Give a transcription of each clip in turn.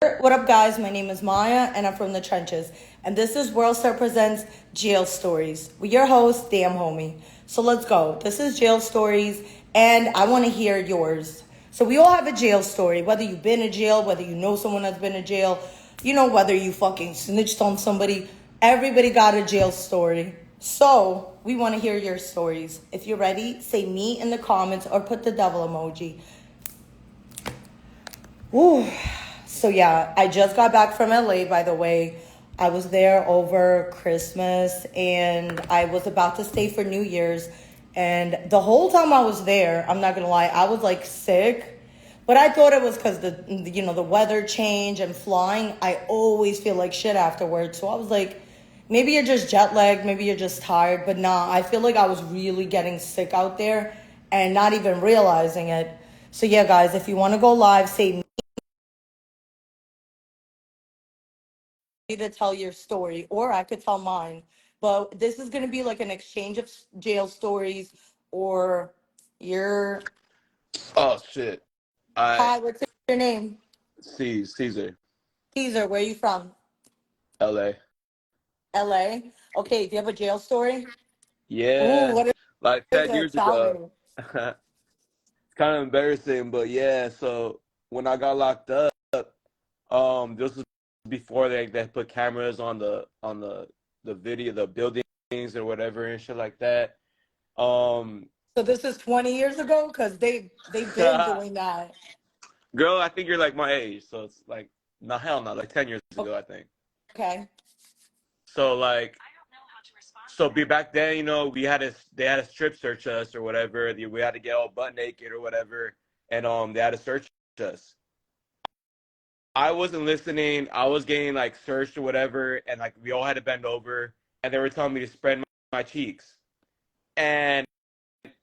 What up, guys? My name is Maya, and I'm from the trenches. And this is Worldstar presents Jail Stories with your host, Damn Homie. So let's go. This is Jail Stories, and I want to hear yours. So we all have a jail story, whether you've been in jail, whether you know someone that's been in jail, whether you fucking snitched on somebody. Everybody got a jail story. So we want to hear your stories. If you're ready, say me in the comments or put the devil emoji. Ooh. So yeah, I just got back from LA, by the way. I was there over Christmas and I was about to stay for New Year's. And the whole time I was there, I'm not gonna lie, I was like sick. But I thought it was because the weather change and flying. I always feel like shit afterwards. So I was like, maybe you're just jet lagged, maybe you're just tired. But nah, I feel like I was really getting sick out there and not even realizing it. So yeah, guys, if you want to go live, say to tell your story, or I could tell mine. But this is going to be like an exchange of jail stories or your. Oh shit. I Hi, what's your name? see Caesar, Caesar, where are you from? LA. LA. Okay, do you have a jail story? Ooh, Yeah, what like is 10 it? years Tell ago. me. It's kind of embarrassing, but yeah, so when I got locked up, this was before they put cameras on the video, the buildings or whatever and shit like that. Um So this is 20 years ago because they've been doing that. Girl, I think you're like my age, so it's like no hell no, like 10 years ago, I think. Okay. So like So be back then, we had they had to strip search us or whatever. We had to get all butt naked or whatever, and they had to search us. I wasn't listening. I was getting like searched or whatever, and like we all had to bend over, and they were telling me to spread my cheeks, and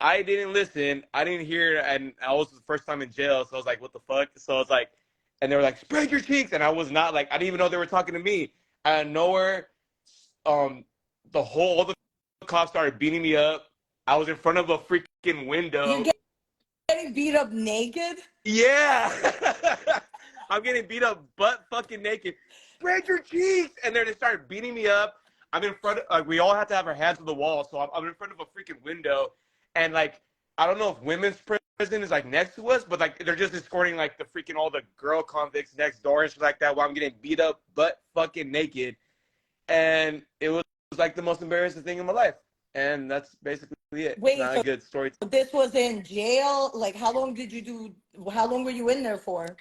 I didn't listen. I didn't hear, and I was the first time in jail, so I was like, "What the fuck?" So I was like, and they were like, "Spread your cheeks," and I was not like, I didn't even know they were talking to me. Out of nowhere, um, all the cops started beating me up. I was in front of a freaking You're window. getting beat up naked? Yeah, I'm getting beat up, butt fucking naked. Spread your cheeks, and then they started beating me up. I'm in front of we all have to have our hands on the wall, so I'm in front of a freaking window, and like I don't know if women's prison is like next to us, but like they're just escorting like the freaking all the girl convicts next door and shit like that while I'm getting beat up, butt fucking naked, and it was like the most embarrassing thing in my life, and that's basically it. It's Wait, not a so good story. this was in jail? Like, how long were you in there for?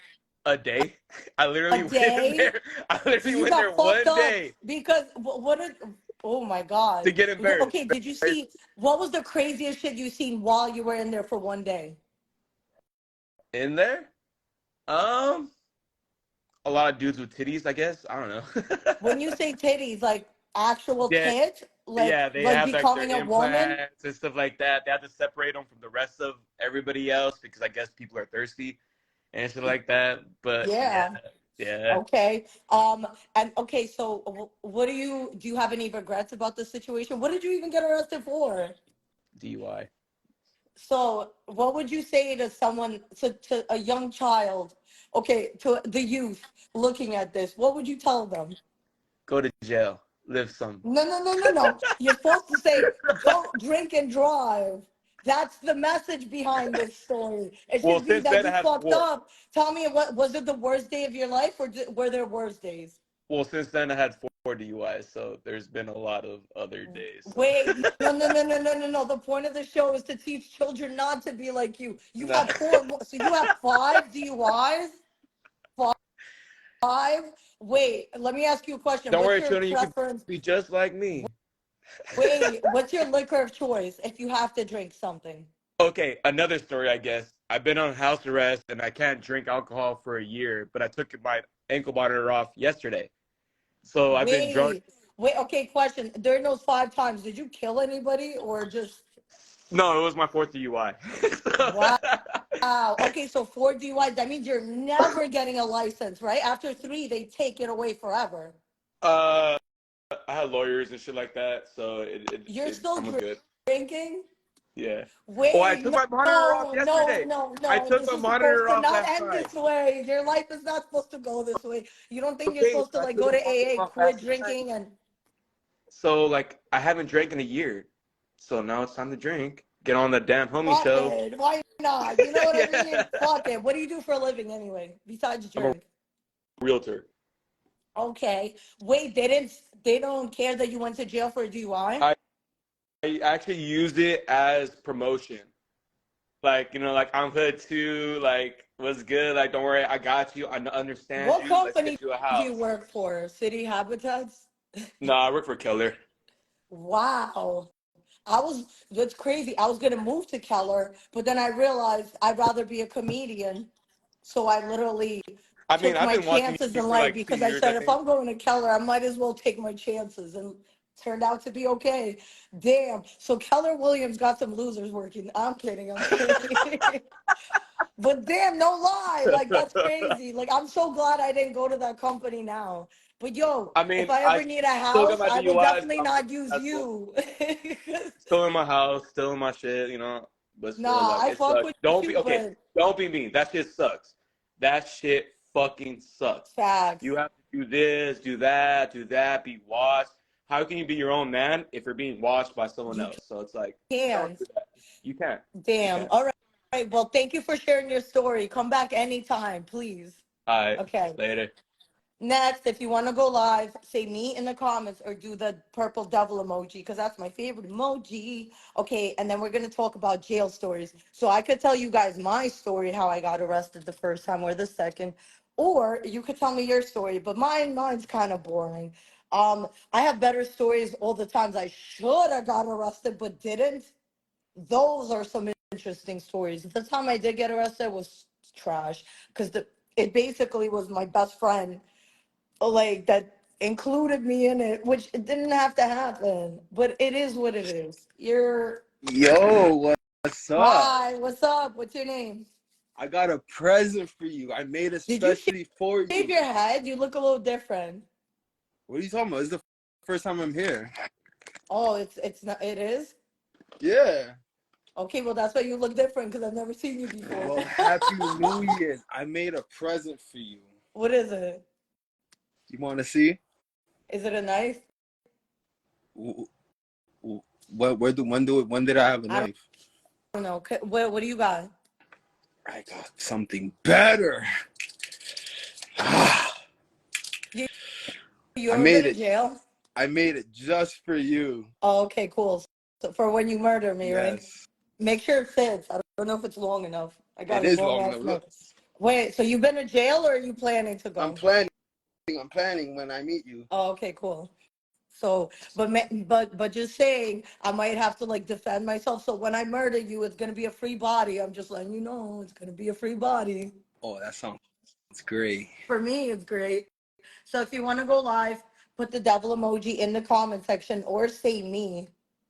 A day. I A literally went in day? there. I So literally you went there got fucked one up day because what did, oh my to God. get embarrassed. Okay, did you see, what was the craziest shit you seen while you were in there for one day? In there, um, a lot of dudes with titties. I guess I don't know. When you say titties, like actual Yeah, tits, like yeah. They like have like their becoming a woman? implants and stuff like that. They have to separate them from the rest of everybody else because I guess people are thirsty and shit like that. But yeah, Yeah. yeah. Okay. And okay, so what do you have any regrets about the situation? What did you even get arrested for? DUI. So, what would you say to someone, to a young child, okay, to the youth looking at this? What would you tell them? Go to jail. Live some. No, no, no, no, no. You're supposed to say, don't drink and drive. That's the message behind this story. It Well, should be since that then I you had fucked four. up. Tell me, what was it the worst day of your life, or were there worse days? Well, since then I had four DUIs, so there's been a lot of other days. So. Wait, no, no, no, no, no, no, no. The point of the show is to teach children not to be like you. You Nah. have four, so you have five DUIs? Five? Wait, let me ask you a question. Don't What's worry, your Tony. You could preference? be just like me. Wait, what's your liquor of choice if you have to drink something? Okay, another story, I guess. I've been on house arrest and I can't drink alcohol for a year, but I took my ankle monitor off yesterday. So I've been drunk. Wait, wait, okay, question. During those 5 times, did you kill anybody or just, No, it was my fourth DUI. wow. Okay, so 4 DUIs, that means you're never getting a license, right? After three, they take it away forever. uh, I had lawyers and shit like that, so You're still I'm good. drinking? Yeah. Oh, I Wait, took my monitor off yesterday. I no. took This my is supposed monitor to off not last end night. this way. Your life is not supposed to go this way. You don't think you're Okay, supposed to so I like took go my to monitor AA, off quit last night. drinking, and So like I haven't drank in a year. So now it's time to drink. Get on the damn homie fuck show. it. Why not? You know what I Yeah. mean? Fuck it. What do you do for a living anyway, besides I'm a drink? realtor. Okay. Wait, they don't care that you went to jail for a DUI? I actually used it as promotion. Like, like I'm hood too. Like, what's good? Like, don't worry, I got you. I understand What you. Let's company get you a do you house. work for? City Habitats? No, I work for Keller. Wow. That's crazy. I was going to move to Keller, but then I realized I'd rather be a comedian. So I literally I mean, took I've my been watching chances you in for life like two because I years, I said, if think. I'm going to Keller, I might as well take my chances. And turned out to be okay. Damn. So Keller Williams got some losers working. I'm kidding. I'm kidding. But damn, no lie. Like, that's crazy. Like, I'm so glad I didn't go to that company now. But yo, I if mean, I I ever need a still got house, my I would DUIs, definitely but I'm not use successful. you. Still in my house, still in my shit. But still, Nah, like, I it fuck sucks. with Don't be you, okay. but Don't be mean. That shit sucks. That shit fucking sucks. facts. You have to do this, do that, be watched. How can you be your own man if you're being watched by someone You else? So it's like, don't can. do that. You can't. You Damn. can't. All right. All right. Well, thank you for sharing your story. Come back anytime, please. All right, Okay. later. Next, if you want to go live, say me in the comments or do the purple devil emoji because that's my favorite emoji. Okay, and then we're going to talk about jail stories. So I could tell you guys my story, how I got arrested the first time or the second, or you could tell me your story, but mine's kind of boring. I have better stories all the times I should have got arrested but didn't. Those are some interesting stories. The time I did get arrested was trash because it basically was my best friend like that included me in it, which it didn't have to happen, but it is what it is. You're Yo, what's up? Hi, what's up? What's your name? I got a present for you. I made it Did you especially for shave you. your head? You look a little different. What are you talking about? This is the first time I'm here. Oh, it's not it is? Yeah. Okay, well that's why you look different because I've never seen you before. Well, Happy New Year's. I made a present for you. What is it? You want to see? Is it a knife? W- when did I have a I don't knife? know. What do you got? I got something better. You, you I ever been made in it. jail? I made it just for you. Oh, okay, cool. So for when you murder me, right? Yes. Make sure it fits. I don't know if it's long enough. I got It a is long long ass enough. knife. Look, Wait, so you've been to jail or are you planning to I'm go? planning. I'm planning when I meet you. Oh, okay, cool. So, but just saying, I might have to like defend myself. So when I murder you, it's gonna be a free body. I'm just letting you know, it's gonna be a free body. Oh, that sounds great. For me, it's great. So if you want to go live, put the devil emoji in the comment section or say me.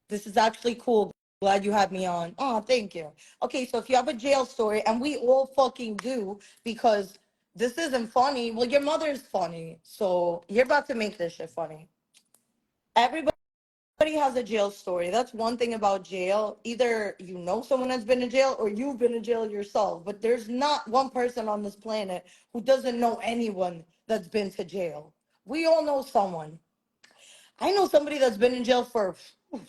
This is actually cool. Glad you had me on. Oh, thank you. Okay, so if you have a jail story, and we all fucking do, because this isn't funny. Well, your mother's funny, so you're about to make this shit funny. Everybody has a jail story. That's one thing about jail. Either you know someone has been in jail or you've been in jail yourself. But there's not one person on this planet who doesn't know anyone that's been to jail. We all know someone. I know somebody that's been in jail for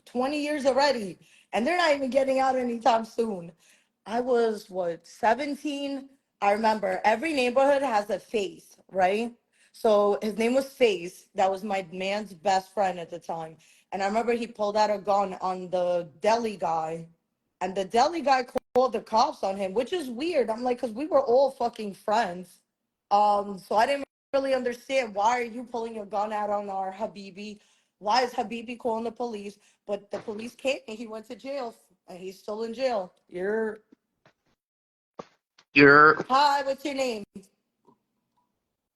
20 years already, and they're not even getting out anytime soon. I was, what, 17? I remember every neighborhood has a face, right? So his name was Face. That was my man's best friend at the time. And I remember he pulled out a gun on the deli guy, and the deli guy called the cops on him, which is weird. I'm like, because we were all fucking friends. So I didn't really understand why are you pulling a gun out on our Habibi? Why is Habibi calling the police? But the police came and he went to jail and he's still in jail. You're Hi, what's your name?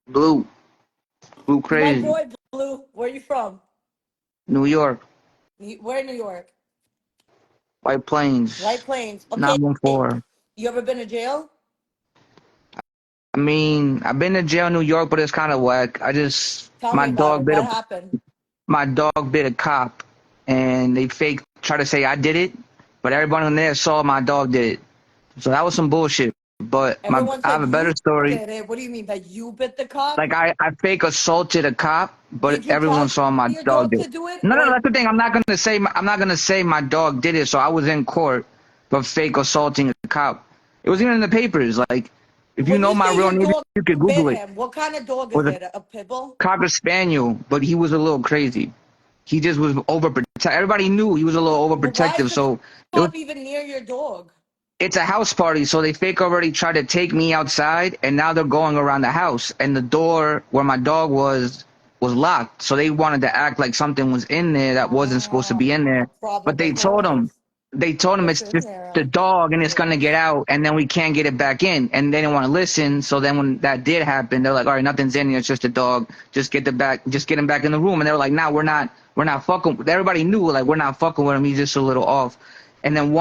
blue, blue You my crazy. boy Blue. Where you from? New York, Where in New York? White White Plains, Plains. Okay. 914. You ever been to jail? I mean, I've been to jail in New York, but it's kind of whack. Tell me about it. What happened? My dog bit a cop, and they fake try to say I did it. but everybody in there saw my dog did it. So that was some bullshit. But Everyone I have said a better you story. did it. What do you mean that you bit the cop? Like I fake assaulted a cop, but Did you everyone tell saw my your dog dog did to it. do it, No, or that's the thing. I'm not gonna say my dog did it. So I was in court for fake assaulting a cop. It was even in the papers. Like, if you when know you my say real your name, dog you could bit Google it. him? What kind of dog It is was it? A pit bull? a cocker spaniel, but he was a little crazy. He just was overprotective. Everybody knew he was a little Well, why is overprotective. the So it was cop even near your dog? it's a house party, so they fake already tried to take me outside, and now they're going around the house, and the door where my dog was locked. So they wanted to act like something was in there that wasn't supposed to be in A there. But probable cause. they told him What's it's in just the there? dog and it's gonna Yes. get out, and then we can't get it back in. And they didn't want to listen. So then when that did happen, they're like, all right, nothing's in here, it's just a dog. Just get him back in the room. And they were like, nah, we're not fucking. Everybody knew like we're not fucking with him. He's just a little off. And then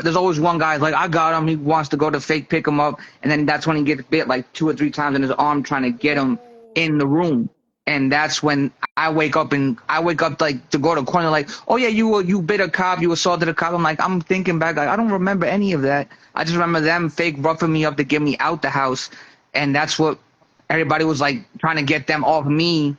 there's always one guy like, I got him. He wants to go to fake pick him up. And then that's when he gets bit like 2 or 3 times in his arm trying to get him in the room. And that's when I wake up like to go to the corner like, oh yeah, you bit a cop, you assaulted a cop. I'm like, I'm thinking back, like, I don't remember any of that. I just remember them fake roughing me up to get me out the house. And that's what everybody was like trying to get them off me.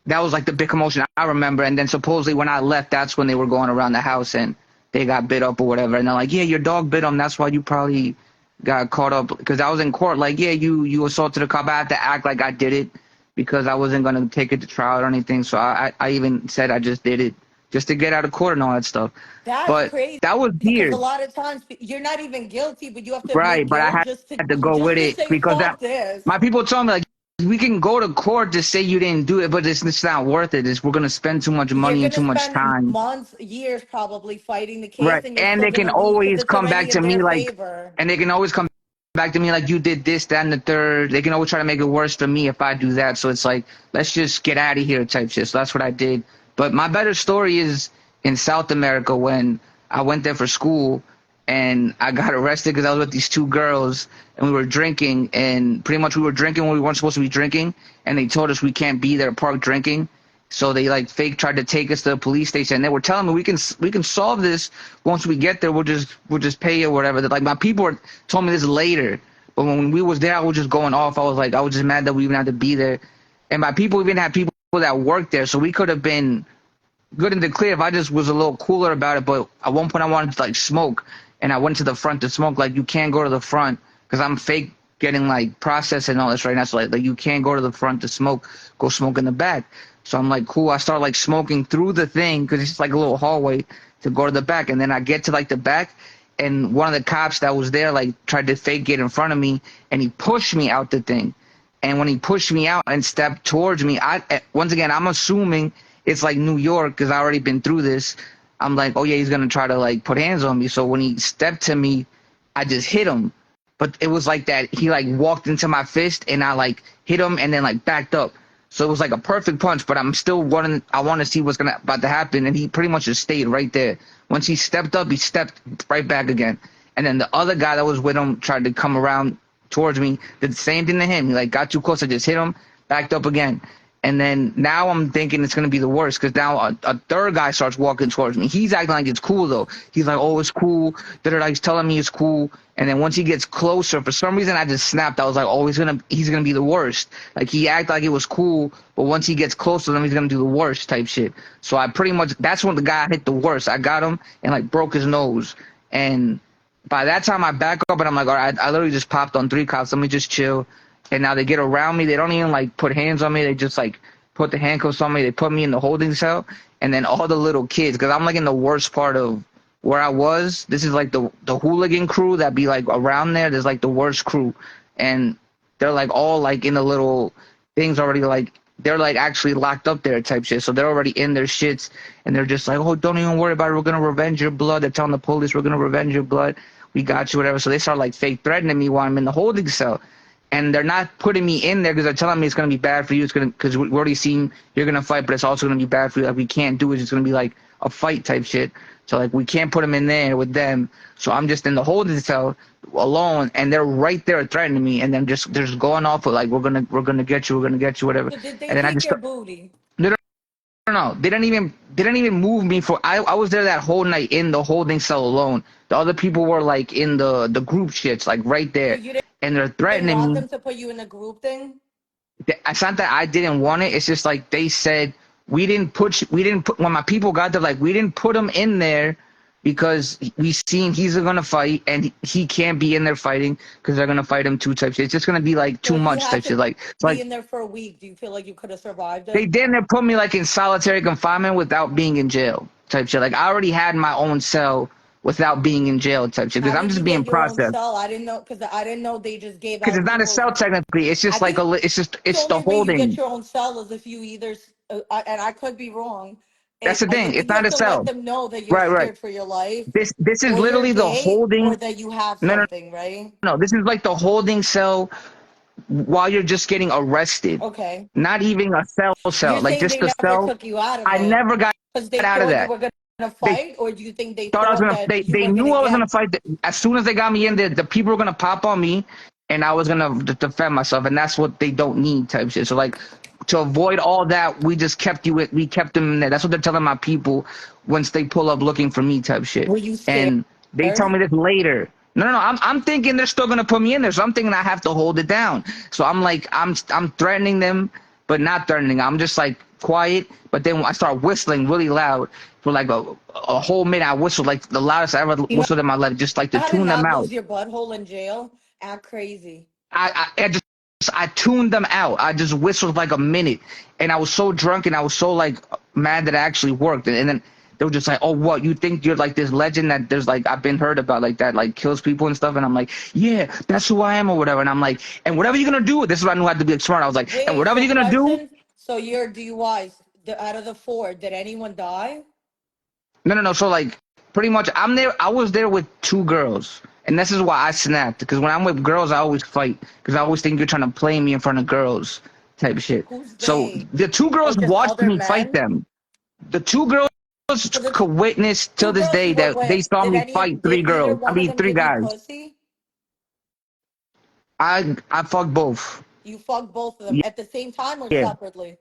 That was like the big commotion I remember. And then supposedly when I left, that's when they were going around the house and they got bit up or whatever. And they're like, yeah, your dog bit him. That's why you probably got caught up. Because I was in court like, yeah, you assaulted a cop. I had to act like I did it because I wasn't going to take it to trial or anything. So I even said I just did it just to get out of court and all that stuff. That's But crazy that was because a weird. lot of times you're not even guilty, but you have to admit Right, but I guilt just had to go with to it say because fuck that this. my people told me like we can go to court to say you didn't do it, but it's not worth it. We're gonna spend too much You're money and gonna too much spend time. months, years probably fighting the case, Right, and you're and still they can gonna lose because always it's come already back to in me their like, favor. and they can always come back to me like you did this, that, and the third. They can always try to make it worse for me if I do that. So it's like let's just get out of here type shit. So that's what I did. But my better story is in South America when I went there for school and I got arrested because I was with these 2 girls and we were drinking and pretty much we were drinking when we weren't supposed to be drinking and they told us we can't be there parked drinking. So they like fake tried to take us to the police station. They were telling me we can solve this once we get there. We'll just pay you or whatever. Like my people told me this later, but when we was there, I was just going off. I was just mad that we even had to be there. And my people even had people that worked there, so we could have been good in the clear if I just was a little cooler about it. But at one point I wanted to like smoke, and I went to the front to smoke. Like you can't go to the front because I'm fake getting like processed and all this right now. So like you can't go to the front to smoke. Go smoke in the back. So I'm like cool. I start like smoking through the thing because it's like a little hallway to go to the back, and then I get to like the back. And one of the cops that was there like tried to fake get in front of me, and he pushed me out the thing. And when he pushed me out and stepped towards me, once again I'm assuming it's like New York because I already been through this. I'm like, oh yeah, he's gonna try to like put hands on me. So when he stepped to me, I just hit him. But it was like that he like walked into my fist and I like hit him and then like backed up. So it was like a perfect punch. But I'm still wanting. I want to see what's about to happen. And he pretty much just stayed right there. Once he stepped up, he stepped right back again. And then the other guy that was with him tried to come around towards me. Did the same thing to him. He like got too close. I just hit him, backed up again. And then now I'm thinking it's going to be the worst because now a third guy starts walking towards me. He's acting like it's cool, though. He's like, oh, it's cool. He's telling me it's cool. And then once he gets closer, for some reason, I just snapped. I was like, oh, he's gonna be the worst. Like, he acted like it was cool, but once he gets closer, then he's going to do the worst type shit. So I pretty much, that's when the guy hit the worst. I got him and, like, broke his nose. And by that time, I back up and I'm like, all right, I literally just popped on 3 cops. Let me just chill. And now they get around me. They don't even like put hands on me. They just like put the handcuffs on me. They put me in the holding cell. And then all the little kids, because I'm like in the worst part of where I was. This is like the hooligan crew that be like around there. There's like the worst crew. And they're like all like in the little things already like they're like actually locked up there type shit. So they're already in their shits and they're just like, oh, don't even worry about it. We're going to revenge your blood. They're telling the police we're going to revenge your blood. We got you, whatever. So they start like fake threatening me while I'm in the holding cell. And they're not putting me in there because they're telling me it's going to be bad for you. It's going to, because we're already seen you're going to fight, but it's also going to be bad for you. Like, we can't do it. It's going to be like a fight type shit. So, like, we can't put them in there with them. So I'm just in the holding cell alone, and they're right there threatening me. And then they're just going off with, like, we're going to get you, whatever. So did they And then I take just, your booty? no, they didn't even move me for. I was there that whole night in the holding cell alone. The other people were like in the group shits, like right So there, you and they're didn't threatening want me. them to put you in a group thing? It's not that I didn't want it. It's just like they said we didn't put when my people got there, like we didn't put him in there because we seen he's gonna fight and he can't be in there fighting because they're gonna fight him too type shit. It's just gonna be like So too if you much had type to shit. Like it's be like in there for a week, do you feel like you could have survived they it? didn't put me like in solitary confinement without being in jail type shit. Like I already had my own cell without being in jail type shit How because I'm did just you being get your own processed. cell? I didn't know because I didn't know they just gave Because out it's not a people's. cell technically. It's I just like think it's the the only way you get holding. your own cell is if you either, and I could be wrong. That's the You thing. It's think you not have a to let cell. them know that you're Right, right. scared for your life, This is or you're literally the gay, or holding. that you have No, no, something, right? no. This is like the holding cell while you're just getting arrested. Okay. Not even a cell. You're Like saying just they the never cell. took you out of I it never got because they out of thought you that. were gonna They fight, or do you think they thought I was thought gonna. that you They were knew gonna I was get? gonna fight. As soon as they got me in there, the people were gonna pop on me, and I was gonna defend myself. And that's what they don't need type shit. So like to avoid all that, we just kept you. We kept them in there. That's what they're telling my people once they pull up looking for me type shit. Were you scared? And they tell me this later. No, no, no. I'm thinking they're still gonna put me in there. So I'm thinking I have to hold it down. So I'm like I'm threatening them, but not threatening. I'm just like quiet. But then I start whistling really loud for like a whole minute. I whistled like the loudest I ever You know whistled in my life, just like to how to tune them not out. lose your butthole in jail? Act crazy. I just I tuned them out. I just whistled like a minute, and I was so drunk and I was so like mad that it actually worked. And then they were just like, "Oh, what? You think you're like this legend that there's like I've been heard about like that like kills people and stuff?" And I'm like, "Yeah, that's who I am or whatever." And I'm like, "And whatever you're gonna do," this is what I knew I had to be smart. I was like, "And Wait, whatever so you're gonna do." question. So your DUIs, out of the four, did anyone die? No, no, no. So like, pretty much, I'm there. I was there with two girls, and this is why I snapped. Because when I'm with girls, I always fight. Because I always think you're trying to play me in front of girls, type of shit. Who's So they? the two Oh, girls just watched other me fight men? them. The two girls So the could witness till two this girls day you were that they with, saw me fight did three either girls. I one of mean, them three give you guys. pussy? I fucked both. You fucked both of them at the same time or Yeah, separately?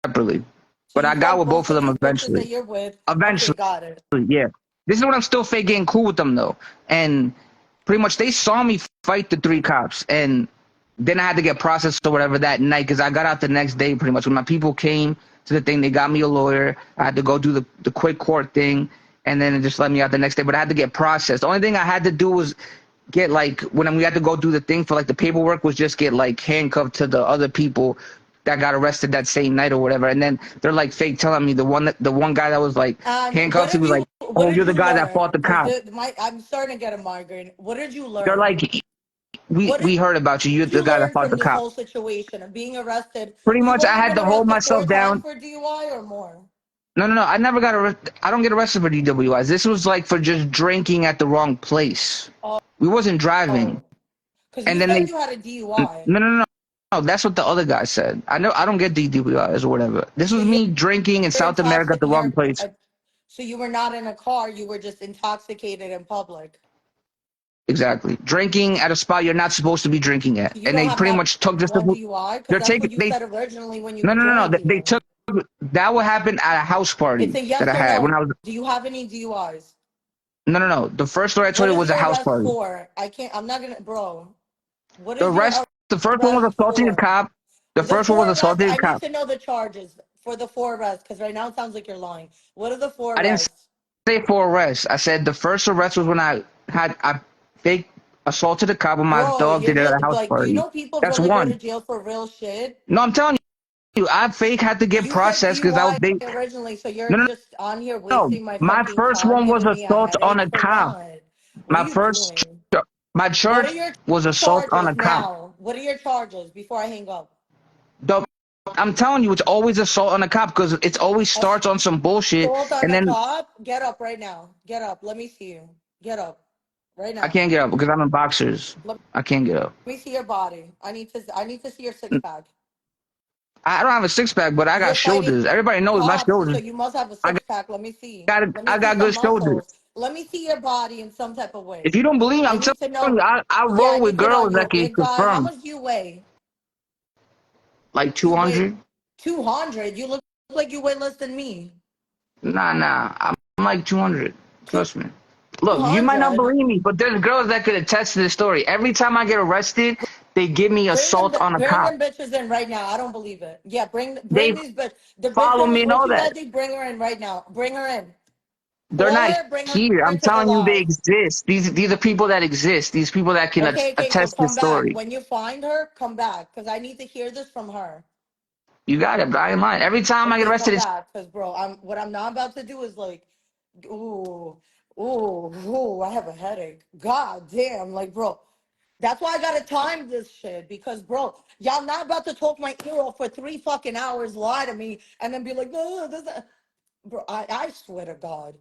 separately. So But you I got fucked with both both of of them these bitches that eventually. you're with. Okay, Eventually. got it. Yeah. This is when I'm still fake getting cool with them though. And pretty much they saw me fight the three cops and then I had to get processed or whatever that night because I got out the next day pretty much. When my people came to the thing, they got me a lawyer. I had to go do the quick court thing and then it just let me out the next day. But I had to get processed. The only thing I had to do was get like when we had to go do the thing for like the paperwork was just get like handcuffed to the other people that got arrested that same night or whatever. And then they're like fake telling me the one guy that was like What handcuffed, he did was like, what "Oh, did you're the you guy that learn? fought the Because cop." I'm starting to get a migraine. What did you They're learn? like, "We What did we heard about you. You're the you guy that learn fought from the this cop." whole situation of being arrested? Pretty You've much, I only had been to hold arrested four myself times down. for DUI or more? No, no, no. I never got arrested. I don't get arrested for DWIs. This was like for just drinking at the wrong place. We wasn't driving. Oh, because And you then said they you had a DUI. no, no, no, no. That's what the other guy said. I know I don't get DWIs or whatever. This So was you're me drinking in South America at intoxicated. the wrong place. So you were not in a car. You were just intoxicated in public. Exactly. Drinking at a spot you're not supposed to be drinking at. You And don't they have pretty not much took this. one DUI because They're that's taking what you they said originally when no you no no no. joined They here. took that would happen at a house It's party a that yes I or had when no. I was Do you have any DUIs? no no no. The first story I told What you is was a your house arrest party. for? I can't. I'm not gonna, bro. What The is your rest the first one was arrest assaulting a for? cop. The The first one was four arrests. assaulting a I need cop. to know the charges for the four arrests because right now it sounds like you're lying. What are the four I didn't arrests? say for arrest. I said the first arrest was when I fake assaulted a cop with my Bro, dog you're did it at just a house like, do you party. know people That's really go to one. jail for real shit? No, I'm telling you, I fake had to get You said processed because I was DUI they originally, so you're no no just on here no. wasting my My fucking first time, one was giving me a assault on headache a for cop. what? What are My you first doing? my What are charge your was assault on charges a cop. now? What are your charges before I hang up? The, I'm telling you, it's always assault on a cop because it always starts on some bullshit, Assault on and a then cop? Get up right now. Get up. Let me see you. Get up right I now. can't get up because I'm in boxers. Let I can't get up. me see your body. I need to see your six pack. I don't have a six pack, but I got You're fighting shoulders. Everybody knows my cops, so shoulders. you must have a I six pack. Let me see. got Let me I see got some good shoulders. muscles. Let me see your body in some type of If way. you don't believe me, I I'm need to telling know. you, I Yeah, I roll with need to know. girls You a that can big guy. How confirm. much do you weigh? Like You weigh 200. 200. You look like you weigh less than me. Nah. I'm like 200. Trust me. Look, you might not 200. believe me, but there's girls that could attest to this story. Every time I get arrested, they give me assault on a Bring cop. them bitches in right now. I don't believe it. Yeah, They bring these bitch. The bitch follow that me was and with all you that. that day, bring her in right now. Bring her in. They're Call not her, bring her here. I'm into the telling you, they live. exist. These are people that exist. These people that can Okay, so attest to the come back. story. When you find her, come back. Because I need to hear this from her. You got it, but I ain't lying. Every time I get Okay, come arrested, it's back. Because, bro, what I'm not about to do is like, ooh, ooh, I have a headache. God damn. Like, bro. That's why I gotta time this shit because, bro, y'all not about to talk my ear off for 3 fucking hours, lie to me, and then be like, oh, this, bro. I swear to God,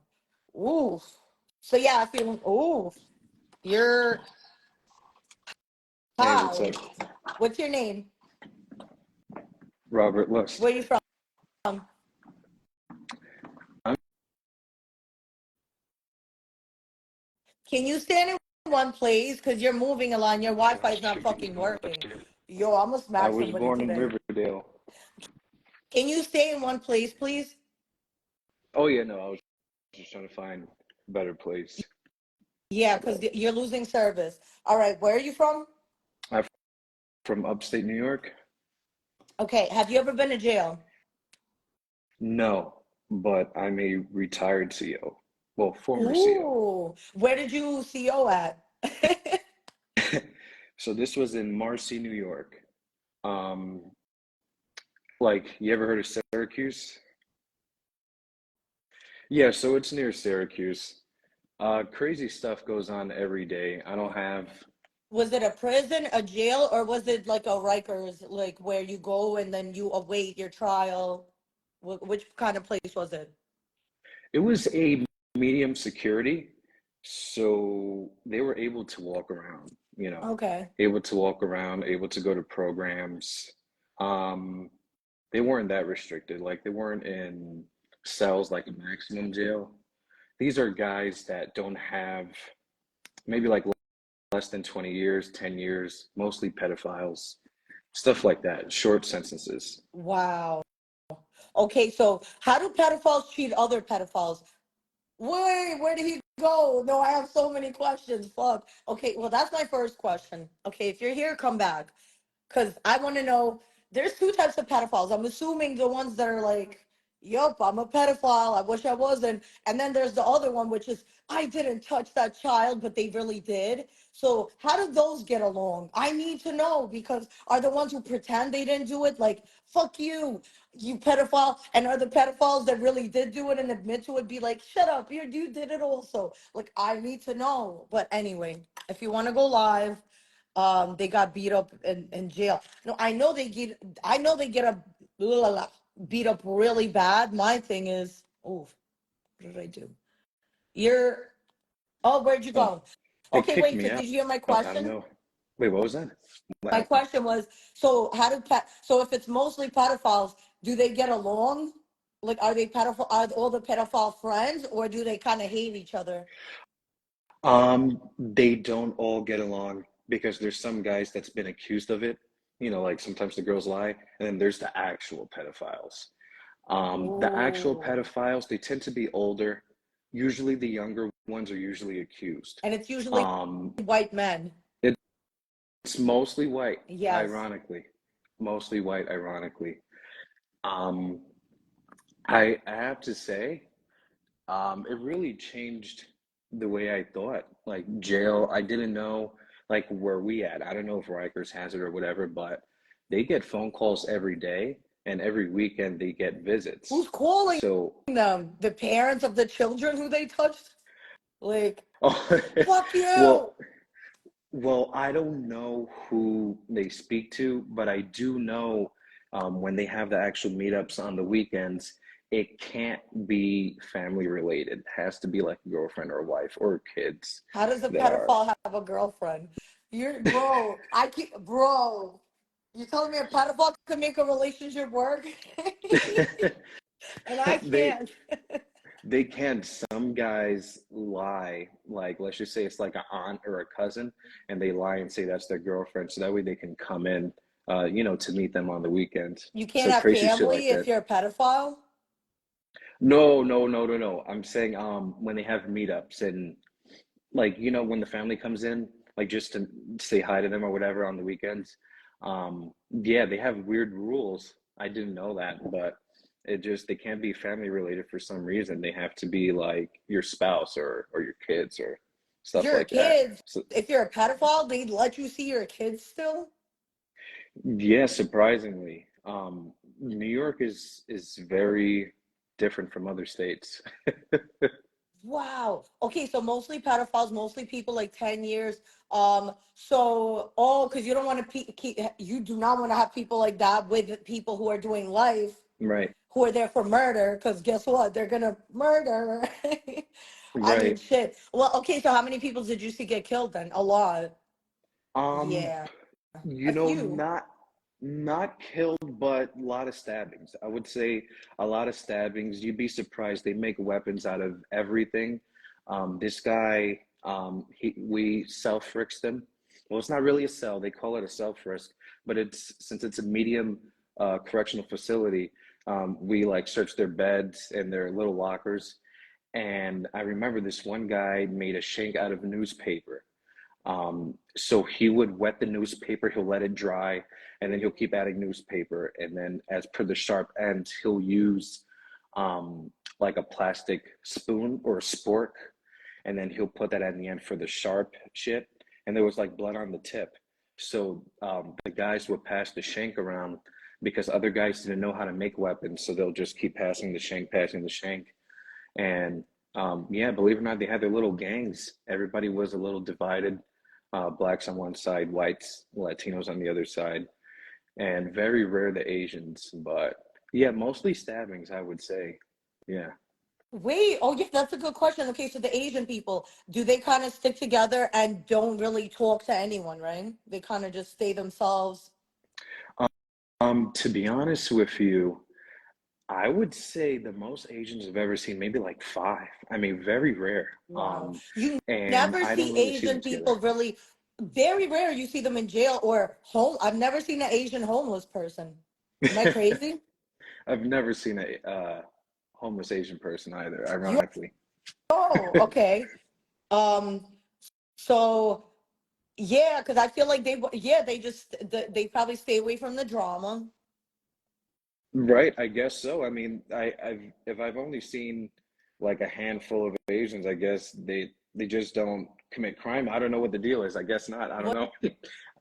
oof. So yeah, I feel, oof. You're Hey, what's hi. up? What's your name? Robert Lust. Where you from? I'm Can you stand in one place? Cause you're moving a lot. And your Wi-Fi is not fucking working. Yo, I'm gonna I smack was somebody born in today. Riverdale. Can you stay in one place, please? Oh yeah, no, I was just trying to find a better place. Yeah, cause you're losing service. All right, where are you from? I'm from upstate New York. Okay, have you ever been to jail? No, but I'm a retired CO. Well, former CO. Ooh, where did you CO at? So this was in Marcy, New York. Um, like you ever heard of Syracuse? Yeah, so it's near Syracuse. Crazy stuff goes on every day. I don't have. Was it a prison, a jail, or was it like a Rikers, like where you go and then you await your trial? Which kind of place was it? It was a medium security, so they were able to walk around, Okay. able to walk around, able to go to programs. Um, they weren't that restricted. Like they weren't in cells like a maximum jail. These are guys that don't have maybe like less than 20 years, 10 years, mostly pedophiles, stuff like that, short sentences. Wow. Okay, so how do pedophiles treat other pedophiles? Wait, where did he go? No, I have so many questions. Fuck. Okay, well, that's my first question. Okay, if you're here, come back. Because I want to know there's two types of pedophiles. I'm assuming the ones that are like, yup, I'm a pedophile. I wish I wasn't. And then there's the other one, which is, I didn't touch that child, but they really did. So how do those get along? I need to know because are the ones who pretend they didn't do it like, fuck you, you pedophile? And are the pedophiles that really did do it and admit to it be like, shut up, you did it also? Like, I need to know. But anyway, if you want to go live, they got beat up in jail. No, I know they get a blah, blah, beat up really bad. My thing is, oh, what did I do? You're oh, where'd you Oh, go? it Okay, kicked wait, me did out. you hear my I don't question? know. Wait, what was that? What My happened? question was, so how do so if it's mostly pedophiles, do they get along? Like, are they pedophile? Are all the pedophile friends, or do they kind of hate each other? They don't all get along because there's some guys that's been accused of it. Like sometimes the girls lie, and then there's the actual pedophiles. The actual Ooh, pedophiles, they tend to be older. Usually the younger ones are usually accused. and it's usually Um, white men. it's mostly white, Yes. ironically. Mostly white, ironically. Um, I have to say, it really changed the way I thought. Like jail, I didn't know like where we at. I don't know if Rikers has it or whatever, but they get phone calls every day and every weekend they get Who's visits. calling So, them? The parents of the children who they touched? Like, oh, fuck you. well, I don't know who they speak to, but I do know when they have the actual meetups on the weekends, it can't be family related. It has to be like a girlfriend or a wife or kids How does a that are. pedophile have a girlfriend? Bro, I keep, bro, you telling me a pedophile could make a relationship work? And I they can't. they can. Some guys lie, like let's just say it's like an aunt or a cousin, and they lie and say that's their girlfriend, so that way they can come in to meet them on the weekends. You can't So have crazy shit like family if that. you're a pedophile? No, no, no, no, no. I'm saying when they have meetups and like when the family comes in, like just to say hi to them or whatever on the weekends. Yeah, they have weird rules. I didn't know that, but they can't be family related for some reason. They have to be like your spouse or your kids or stuff Your like that. kids, So if you're a pedophile, they'd let you see your kids still? yeah, surprisingly, New York is very different from other states. Wow. Okay, so mostly pedophiles, mostly people like 10 years. Because you don't want to keep, you do not want to have people like that with people who are doing life, Right, who are there for murder, because guess what? They're gonna murder. I mean, right. shit. Well, okay, so how many people did you see get killed then? A lot. Um, Yeah. A few. not killed, but a lot of stabbings. I would say a lot of stabbings. You'd be surprised. They make weapons out of everything. This guy, we self-frisked him. Well, it's not really a cell. They call it a self-frisk, but since it's a medium correctional facility, we like search their beds and their little lockers. And I remember this one guy made a shank out of newspaper. So he would wet the newspaper, he'll let it dry, and then he'll keep adding newspaper. And then, as per the sharp ends, he'll use like a plastic spoon or a spork, and then he'll put that at the end for the sharp shit. And there was like blood on the tip. So the guys would pass the shank around because other guys didn't know how to make weapons. So they'll just keep passing the shank. And yeah, believe it or not, they had their little gangs. Everybody was a little divided. Blacks on one side, whites, Latinos on the other side, and very rare the Asians. But yeah, mostly stabbings, I would say. Yeah. Wait, oh yeah, that's a good question. Okay, so the Asian people, do they kind of stick together and don't really talk to anyone, right? They kind of just stay themselves. To be honest with you, I would say the most Asians I've ever seen, maybe like five. I mean, very rare. Wow. You And never I don't see really see them Asian together. people really, very rare you see them in jail or home. I've never seen an Asian homeless person. Am I crazy? I've never seen a homeless Asian person either, You, ironically. oh, okay. Um, so yeah, because I feel like they just, they probably stay away from the drama. Right, I guess so. I mean, if I've only seen like a handful of Asians, I guess they just don't commit crime. I don't know what the deal is. I guess not. I don't What, know.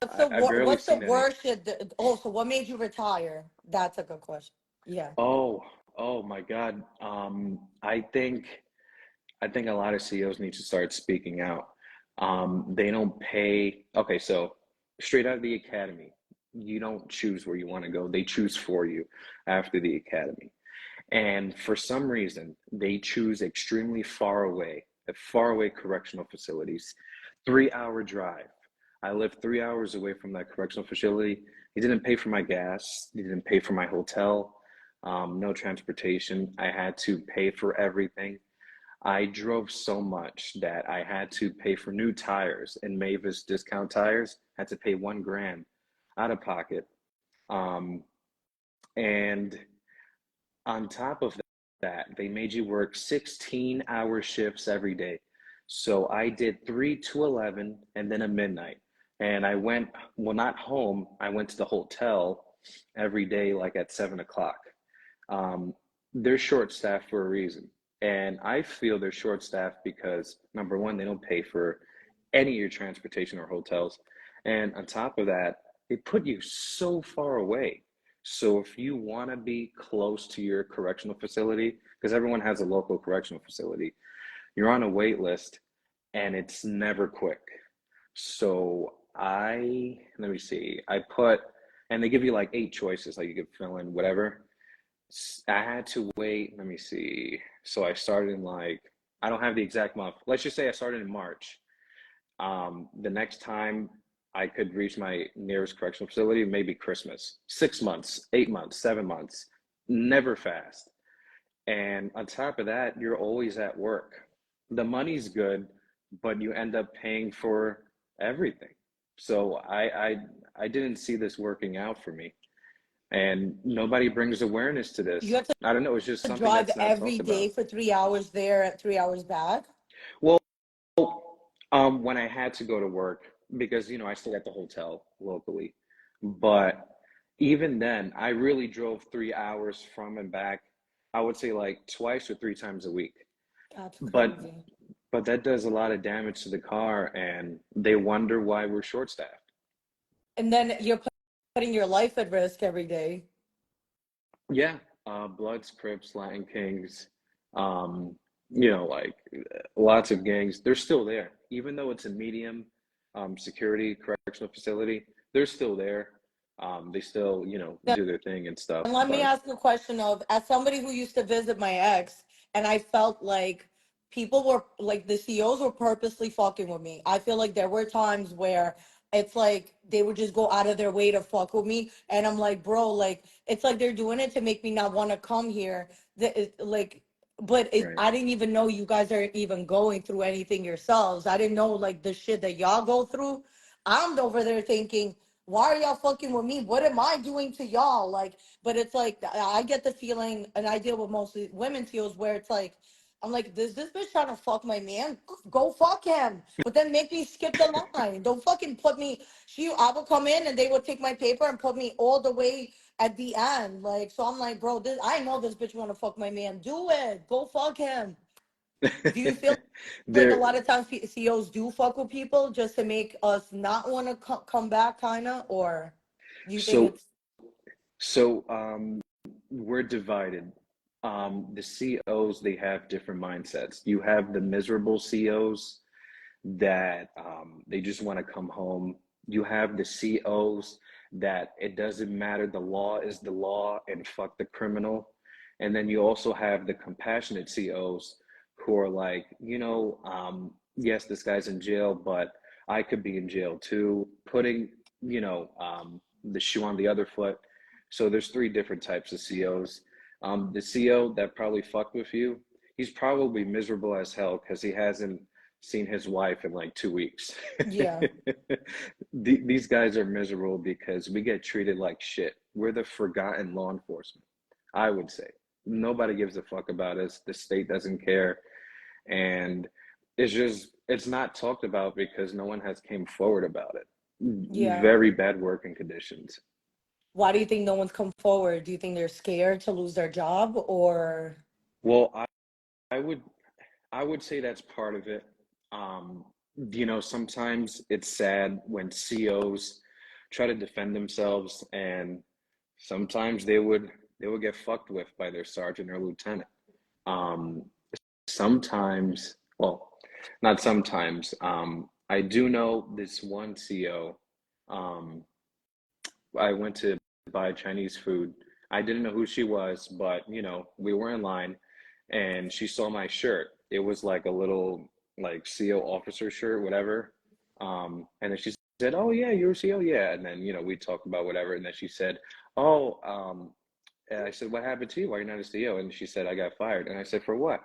I barely what's the seen any. worst shit oh, so what made you retire? That's a good question. Yeah. Oh, oh my God. I think a lot of CEOs need to start speaking out. They don't pay. Okay, so straight out of the academy, you don't choose where you want to go. They choose for you after the academy. And for some reason, they choose extremely far away correctional facilities, 3 hour drive. I lived 3 hours away from that correctional facility. He didn't pay for my gas. He didn't pay for my hotel, no transportation. I had to pay for everything. I drove so much that I had to pay for new tires and Mavis discount tires. I had to pay 1 grand out of pocket. Um, and on top of that, they made you work 16-hour shifts every day. So I did 3 to 11 and then a midnight. And I went, well, not home, I went to the hotel every day, like at 7 o'clock. Um, they're short staffed for a reason. And I feel they're short staffed because number one, they don't pay for any of your transportation or hotels. And on top of that, they put you so far away. So if you want to be close to your correctional facility, because everyone has a local correctional facility, you're on a wait list and it's never quick. So let me see, and they give you like 8 choices, like you could fill in whatever. I had to wait, let me see. So I started in like, I don't have the exact month. Let's just say I started in March. The next time I could reach my nearest correctional facility, maybe Christmas. 6 months, 8 months, 7 months, never fast. And on top of that, you're always at work. The money's good, but you end up paying for everything. So I didn't see this working out for me, and nobody brings awareness to You this. have to I don't know. It's just something drive that's not every talked day about. for 3 hours there and 3 hours back. Well, when I had to go to work, because I stayed at the hotel locally, but even then, I really drove 3 hours from and back. I would say like twice or three times a week. That's But crazy. but that does a lot of damage to the car, and they wonder why we're short staffed. And then you're putting your life at risk every day. Yeah, Bloods, Crips, Latin Kings, like lots of gangs. They're still there, even though it's a medium security correctional facility. They're still there. They still, do their thing and stuff. And let me But ask you a question of, as somebody who used to visit my ex, and I felt like people were like the CEOs were purposely fucking with me. I feel like there were times where it's like they would just go out of their way to fuck with me, and I'm like, bro, like it's like they're doing it to make me not want to come here. Like, but right. I didn't even know you guys are even going through anything yourselves. I didn't know like the shit that y'all go through. I'm over there thinking, why are y'all fucking with me? What am I doing to y'all? Like, but it's like I get the feeling, and I deal with mostly women feels where it's like I'm like, this bitch trying to fuck my man? Go fuck him. But then make me skip the line. Don't fucking put me. I would come in and they would take my paper and put me all the way at the end. Like, so I'm like, bro, I know this bitch want to fuck my man. Do it. Go fuck him. Do you feel like a There. lot of times CEOs do fuck with people just to make us not want to come back, kind of, or do you think So it's we're divided. The COs, they have different mindsets. You have the miserable COs that they just want to come home. You have the COs that it doesn't matter, the law is the law and fuck the criminal. And then you also have the compassionate COs who are like, yes, this guy's in jail, but I could be in jail too, putting, the shoe on the other foot. So there's three different types of COs. The CO that probably fucked with you, he's probably miserable as hell because he hasn't seen his wife in like 2 weeks. yeah, These guys are miserable because we get treated like shit. We're the forgotten law enforcement, I would say. Nobody gives a fuck about us. The state doesn't care. And it's not talked about because no one has came forward about it. yeah? Very bad working conditions. Why do you think no one's come forward? Do you think they're scared to lose their job, or Well, I would I would say that's part of it. Um, sometimes it's sad when COs try to defend themselves, and sometimes they would get fucked with by their sergeant or lieutenant. Um, Sometimes, well, not sometimes. I do know this one CO. Um, I went to buy Chinese food. I didn't know who she was, but we were in line and she saw my shirt. It was like a little like CO officer shirt, whatever. And then she said, "Oh yeah, you're a CO, yeah." And then we talked about whatever, and then she said, "Oh," and I said, "What happened to you? Why are you not a CO?" And she said, "I got fired." And I said, "For what?"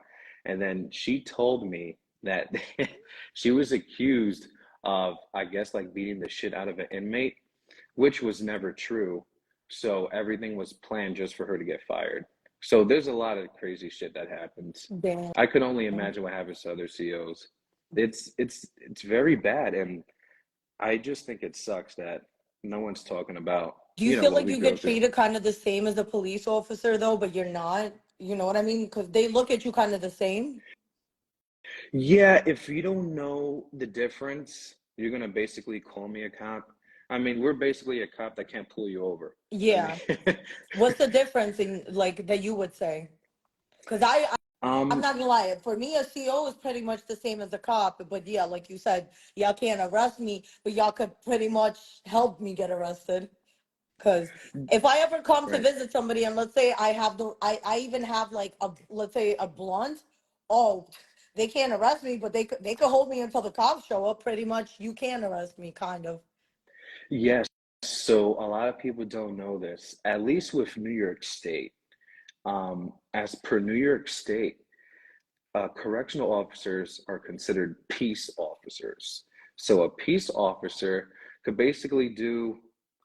And then she told me that she was accused of, I guess, like beating the shit out of an inmate, which was never true. So everything was planned just for her to get fired. So there's a lot of crazy shit that happens. damn? I could only imagine what happens to other CEOs. It's very bad, and I just think it sucks that no one's talking about Do you feel what like we you go get through. treated kind of the same as a police officer though, but you're not? You know what I mean? Because they look at you kind of the same. Yeah, if you don't know the difference, you're gonna basically call me a cop. I mean, we're basically a cop that can't pull you over. I mean, Yeah. What's the difference in like that you would say? Because I'm um, not gonna lie. For me, a CO is pretty much the same as a cop. But yeah, like you said, y'all can't arrest me, but y'all could pretty much help me get arrested. Because if I ever come to right. visit somebody and let's say I even have like let's say a blunt, oh, they can't arrest me, but they could hold me until the cops show up. Pretty much, you can arrest me, kind of. Yes. So a lot of people don't know this, at least with New York State. As per New York State, correctional officers are considered peace officers. So a peace officer could basically do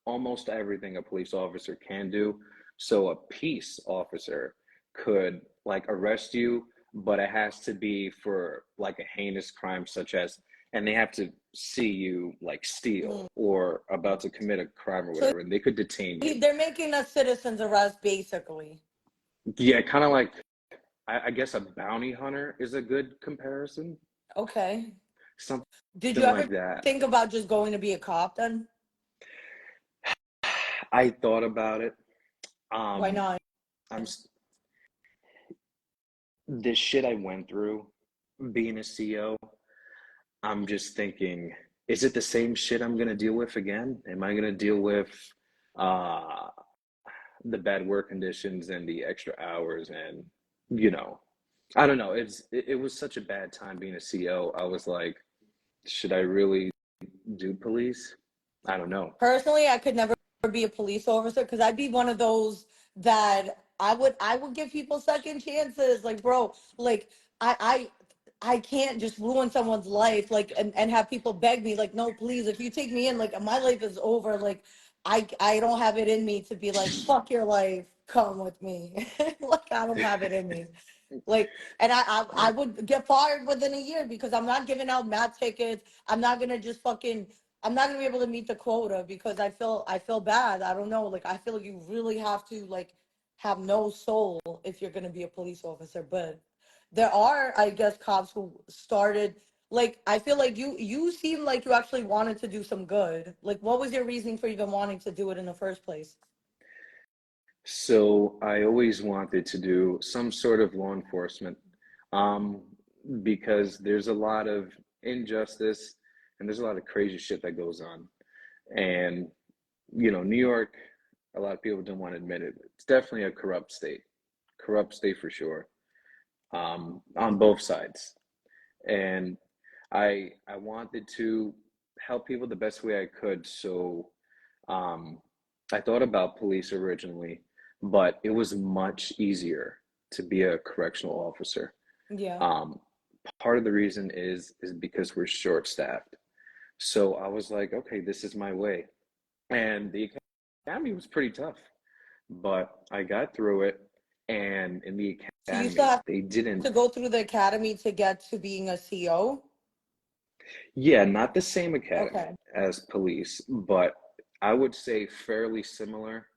almost everything a police officer can do. So a peace officer could like arrest you, but it has to be for like a heinous crime such as, and they have to see you like steal or about to commit a crime or So whatever, and they could detain you. they're making a citizen's arrest, basically. Yeah, kind of like I guess a bounty hunter is a good comparison. Okay. Something Did you like ever that. think about just going to be a cop then? I thought about it. Why not? I'm this shit I went through being a CO. I'm just thinking, is it the same shit I'm gonna deal with again? Am I gonna deal with uh the bad work conditions and the extra hours and you know, I don't know. It was such a bad time being a CO. I was like, should I really do police? I don't know. Personally, I could never be a police officer because I'd be one of those that I would give people second chances. Like, bro, like I can't just ruin someone's life, like, and have people beg me, like, no, please, if you take me in, like, my life is over. Like, I don't have it in me to be like, fuck your life, come with me. Like, I don't have it in me. Like, and I would get fired within a year because I'm not giving out math tickets. I'm not gonna just fucking. I'm not gonna be able to meet the quota because I feel bad. I don't know. Like, I feel like you really have to like have no soul if you're gonna be a police officer. But there are, I guess, cops who started. Like, I feel like you seem like you actually wanted to do some good. Like, what was your reasoning for even wanting to do it in the first place? So I always wanted to do some sort of law enforcement, um, because there's a lot of injustice and there's a lot of crazy shit that goes on. And, you know, New York, a lot of people don't want to admit it. It's definitely a corrupt state for sure, on both sides. And I wanted to help people the best way I could. So um, I thought about police originally, but it was much easier to be a correctional officer. Yeah. Um, Part of the reason is because we're short staffed. So I was like, okay, this is my way. And the academy was pretty tough, but I got through it. And in the So you still academy, have they didn't, to go through the academy to get to being a CO? yeah, not the same Okay. academy as police, but I would say fairly similar.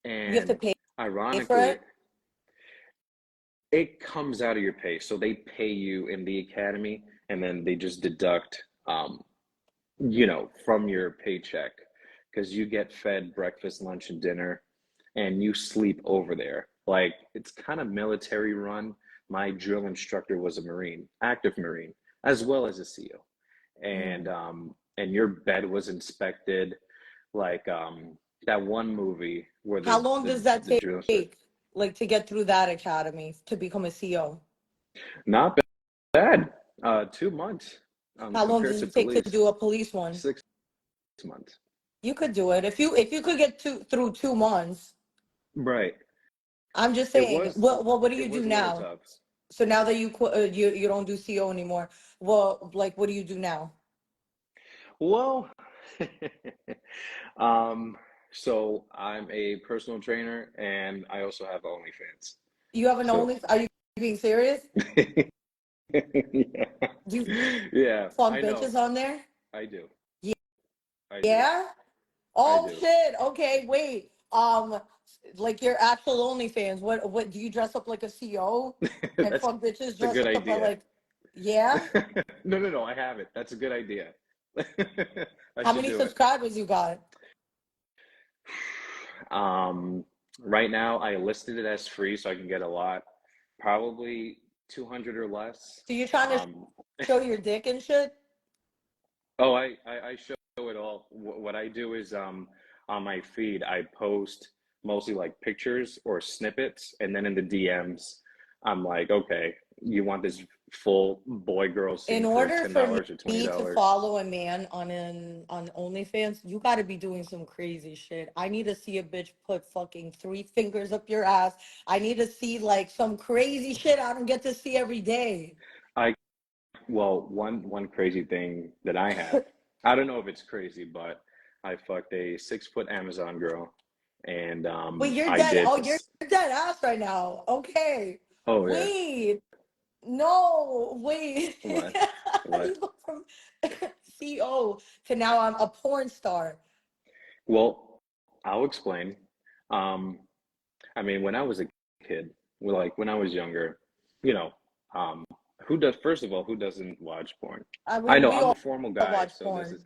You have to And pay for ironically, it? it comes out of your pay. So they pay you in the academy and then they just deduct, you know, from your paycheck because you get fed breakfast, lunch, and dinner and you sleep over there. Like it's kind of military run. My drill instructor was a Marine, active Marine, as well as a SEAL. Mm. And your bed was inspected like that one movie where How long does that the drill instructor, take, like, to get through that academy to become a CO? not bad. 2 months How long compared does to it take to police, do a police one? 6 months. You could do it if you could get through 2 months. Right. I'm just It saying. was Well, what do it you do was a little now? tough. So now that you don't do CO anymore, well, like, what do you do now? Well, um, so I'm a personal trainer and I also have OnlyFans. You have an So only? Are you being serious? yeah. Do you Yeah, fuck I know. bitches on there? I do. I do. Yeah. I Oh do. shit. Okay, wait. Like your actual OnlyFans. What do you dress up like a CO and That's fuck bitches a dressed good up idea. like? Yeah. No, no, no, I have it. That's a good idea. I How should many do it. subscribers you got? Um, right now I listed it as free so I can get a lot. Probably 200 or less. So you're trying to Um, show your dick and shit? oh, I show it all. What I do is on my feed I post mostly like pictures or snippets, and then in the DMs I'm like, okay, you want this full boy girl In scene for order for $10 or me to $20? follow a man on OnlyFans, you got to be doing some crazy shit. I need to see a bitch put fucking 3 fingers up your ass. I need to see like some crazy shit I don't get to see every day. I Well, one crazy thing that I have, I don't know if it's crazy, but I fucked a 6 foot Amazon girl, and Wait, you're I dead. did. Oh, you're dead ass right now. Okay. Oh yeah. Wait. No, wait. What? You What? go from CO to now I'm a porn star. Well, I'll explain. Um, I mean, when I was a kid, like when I was younger, you know, um, who does? First of all, who doesn't watch porn? I I mean, know we I'm a all formal guy, watch so this porn. is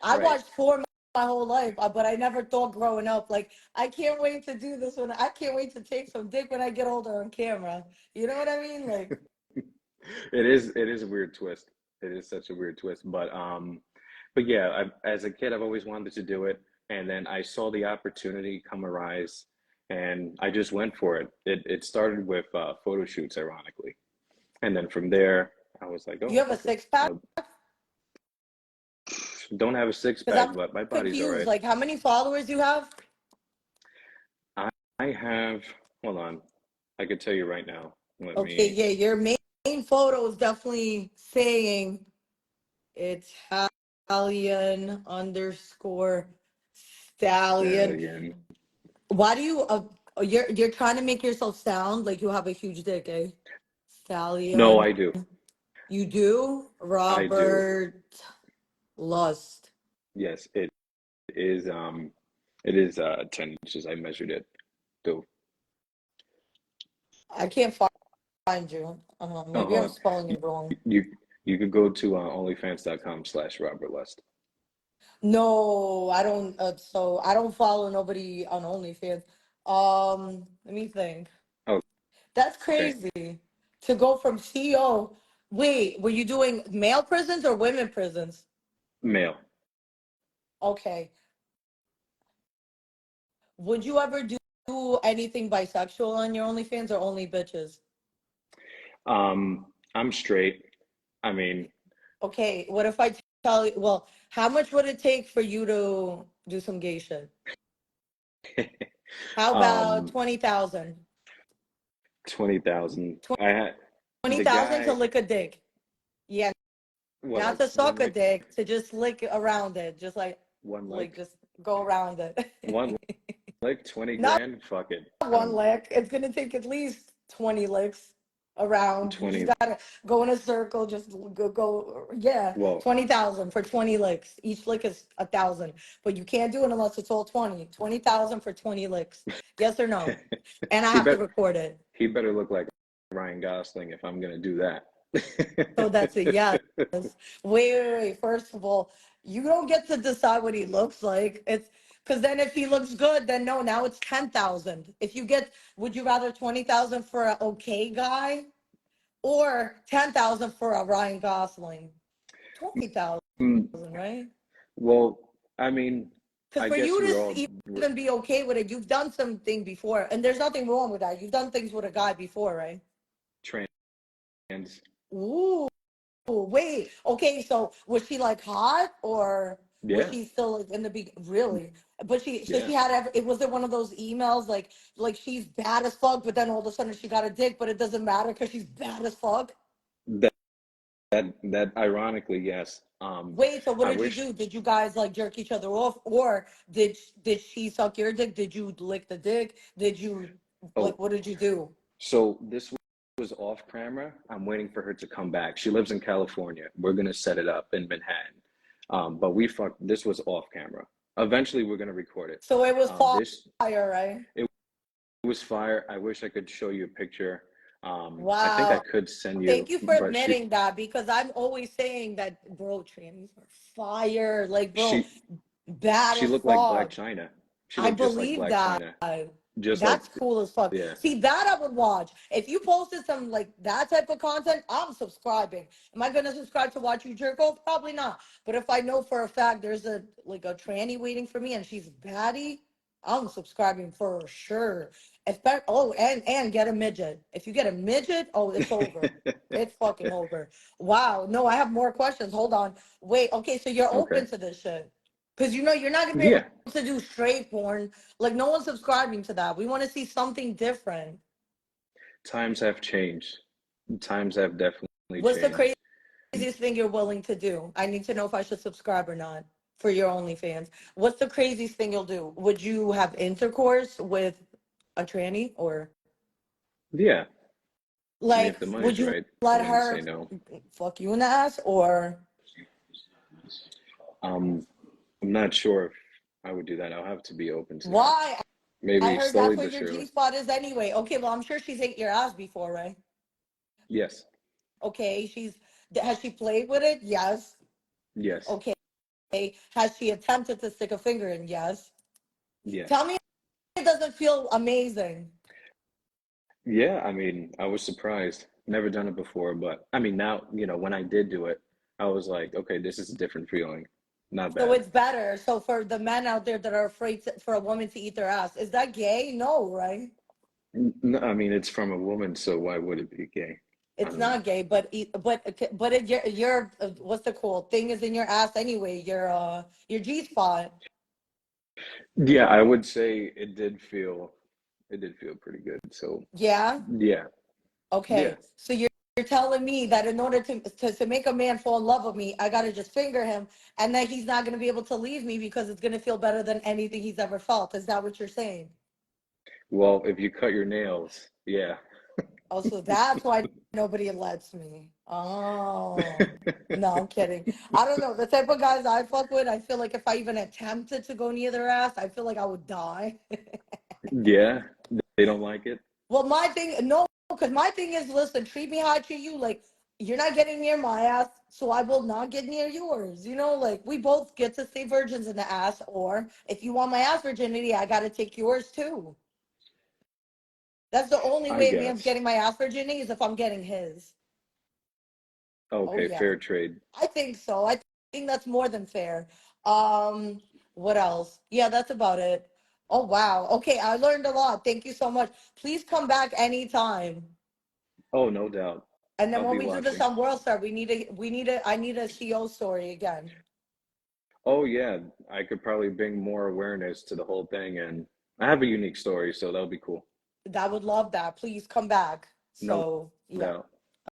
I right. watched porn my whole life, but I never thought growing up, like, I can't wait to do this I can't wait to take some dick when I get older on camera. You know what I mean? Like, It is a weird twist. It is such a weird twist, but yeah, as a kid, I've always wanted to do it, and then I saw the opportunity come arise, and I just went for it. It started with photo shoots, ironically, and then from there, I was like, you oh, have a fuck it. six pack? Don't have a six Because pack, I'm but my body's all confused. right. Like, how many followers you have? I I have. Hold on, I could tell you right now. Let Okay, me. yeah, your main photo is definitely saying Italian underscore stallion. Stallion. Why do you you're trying to make yourself sound like you have a huge dick, eh? No, Stallion. I do. You do? I do. Robert Lust. Yes, is. It is 10 inches. I measured it. So, I can't find you. Maybe hold I'm on. spelling it wrong. You you could go to onlyfans.com/Robert Lust. No, I don't. So I don't follow nobody on OnlyFans. Let me think. Oh, That's okay. crazy to go from CO. Wait, were you doing male prisons or women prisons? Male. Okay. Would you ever do anything bisexual on your OnlyFans or only bitches? I'm straight. I mean, Okay, what if I tell you, well, how much would it take for you to do some gay shit? How about um, 20,000? 20,000. I had the 20,000 to guy. lick a dick. Yeah, What, not like to one suck a lick, dick, to just lick around it, just one like lick, just go around one it. lick, 20 Not grand. Fuck it. I one don't lick. It's gonna take at least 20 licks around. You just 20. gotta go in a circle, just go. Yeah, Well, 20,000 for 20 licks. Each lick is 1,000, but you can't do it unless it's all 20. 20,000 for 20 licks. Yes or no? And I he have to bet record it. he better look like Ryan Gosling if I'm gonna do that. So that's a yes. Wait. First of all, you don't get to decide what he looks like. It's because then if he looks good, then no, now it's 10,000. If you get, would you rather 20,000 for an okay guy or 10,000 for a Ryan Gosling? 20,000, Mm, right? well, I mean, Because I for guess you we're to all even be okay with it, you've done something before, and there's nothing wrong with that. You've done things with a guy before, right? trans. Ooh. Wait, okay, so was she like hot or was Yeah, she still like in the really? But so yeah. she had it was it one of those emails like she's bad as fuck, but then all of a sudden she got a dick, but it doesn't matter because she's bad as fuck? That that ironically, yes. Wait, so what I did you wish. do? Did you guys like jerk each other off, or did she suck your dick? Did you lick the dick? Did you like Oh, what did you do? so this was off camera. I'm waiting for her to come back. She lives in California. We're gonna set it up in Manhattan. But we fucked. This was off camera. Eventually, we're gonna record it. So it was This fire, right? it was fire. I wish I could show you a picture. I think I Wow. could send Thank you, you for but admitting that because I'm always saying that, bro, trannies are fire. Like, bro, she bad she as looked like Black fuck. China. She I looked just like believe Black that. China, just like That's cool as fuck. yeah. See, that I would watch. If you posted some like that type of content, I'm subscribing. Am I gonna subscribe to watch you jerk off? Probably not. But if I know for a fact there's a like a tranny waiting for me and she's baddie, I'm subscribing for sure. Oh, and get a midget. If you get a midget, oh, it's over. It's fucking over. Wow. No, I have more questions. Hold on. Wait. Okay, so you're Okay. open to this shit. Because you know you're not gonna be able Yeah. to do straight porn. Like no one's subscribing to that. We want to see something different. Times have changed. Times have definitely What's the changed. craziest thing you're willing to do? I need to know if I should subscribe or not. for your OnlyFans. What's the craziest thing you'll do? Would you have intercourse with a tranny, or Yeah. I mean, like if the would money's you right, I let wouldn't say her no. fuck you in the ass, or Um, I'm not sure if I would do that. I'll have to be open to that. why? I Maybe heard slowly that's what but your G surely. spot is anyway. Okay, well I'm sure she's ate your ass before, right? Yes. Okay, has she played with it? Yes. Yes. Okay. Has she attempted to stick a finger in? Yes. Tell Yes. me it doesn't feel amazing. Yeah, I mean, I was surprised. Never done it before, but I mean, now, when I did do it, I was like, okay, this is a different feeling. Not So bad. it's better. So for the men out there that are afraid for a woman to eat their ass, is that gay? No, right? No, I mean, it's from a woman, so why would it be gay? I It's don't know. not gay, but your what's the cool thing is in your ass anyway. Your G spot. Yeah, I would say it did feel pretty good. So, Yeah. yeah. Yeah. Okay. So you're telling me that in order to make a man fall in love with me, I gotta just finger him, and that he's not gonna be able to leave me because it's gonna feel better than anything he's ever felt. Is that what you're saying? Well, if you cut your nails, yeah. Oh, so that's why nobody lets me. Oh, no, I'm kidding. I don't know. The type of guys I fuck with, I feel like if I even attempted to go near their ass, I feel like I would die. Yeah, they don't like it. Well, my thing, no, because my thing is, listen, treat me how I treat you. Like, you're not getting near my ass, so I will not get near yours. Like, we both get to stay virgins in the ass, or if you want my ass virginity, I got to take yours too. That's the only I way a man's guess. getting my ass virginity is if I'm getting his. Oh, Okay, yeah. fair trade. I think so. I think that's more than fair. Um, what else? Yeah, that's about it. Oh, wow. Okay, I learned a lot. Thank you so much. Please come back anytime. Oh, no doubt. And then I'll when be we do this watching. on Worldstar, I need a CO story again. Oh, yeah, I could probably bring more awareness to the whole thing, and I have a unique story, so that'll be cool. I would love that. Please come back. No So, yeah. doubt.